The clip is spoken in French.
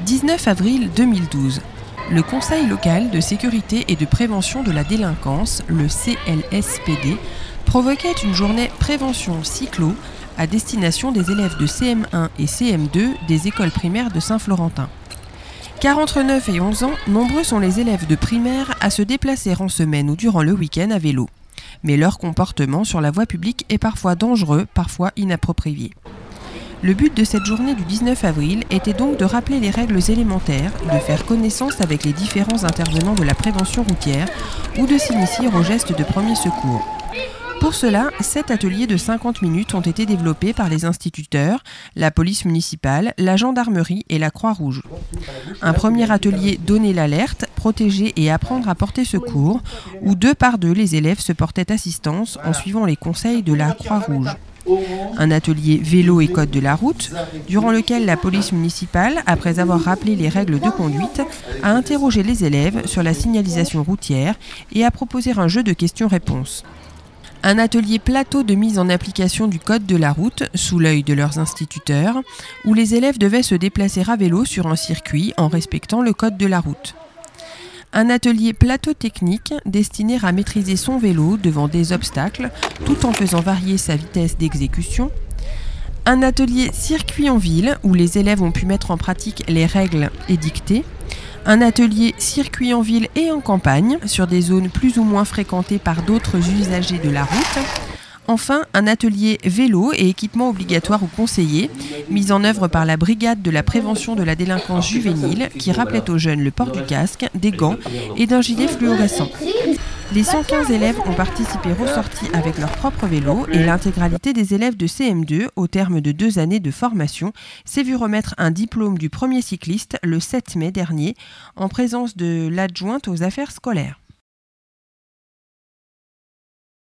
19 avril 2012. Le Conseil local de sécurité et de prévention de la délinquance, le CLSPD, provoquait une journée prévention cyclo à destination des élèves de CM1 et CM2 des écoles primaires de Saint-Florentin. Car entre 9 et 11 ans, nombreux sont les élèves de primaire à se déplacer en semaine ou durant le week-end à vélo. Mais leur comportement sur la voie publique est parfois dangereux, parfois inapproprié. Le but de cette journée du 19 avril était donc de rappeler les règles élémentaires, de faire connaissance avec les différents intervenants de la prévention routière ou de s'initier aux gestes de premier secours. Pour cela, 7 ateliers de 50 minutes ont été développés par les instituteurs, la police municipale, la gendarmerie et la Croix-Rouge. Un premier atelier « Donner l'alerte », protéger et apprendre à porter secours, où 2 par 2 les élèves se portaient assistance en suivant les conseils de la Croix-Rouge. Un atelier vélo et code de la route, durant lequel la police municipale, après avoir rappelé les règles de conduite, a interrogé les élèves sur la signalisation routière et a proposé un jeu de questions-réponses. Un atelier plateau de mise en application du code de la route, sous l'œil de leurs instituteurs, où les élèves devaient se déplacer à vélo sur un circuit en respectant le code de la route. Un atelier plateau technique destiné à maîtriser son vélo devant des obstacles tout en faisant varier sa vitesse d'exécution. Un atelier circuit en ville où les élèves ont pu mettre en pratique les règles édictées. Un atelier circuit en ville et en campagne sur des zones plus ou moins fréquentées par d'autres usagers de la route. Enfin, un atelier vélo et équipement obligatoire ou conseillé, mis en œuvre par la brigade de la prévention de la délinquance juvénile qui rappelait aux jeunes le port du casque, des gants et d'un gilet fluorescent. Les 115 élèves ont participé ressortis avec leur propre vélo et l'intégralité des élèves de CM2, au terme de 2 années de formation, s'est vu remettre un diplôme du premier cycliste le 7 mai dernier en présence de l'adjointe aux affaires scolaires.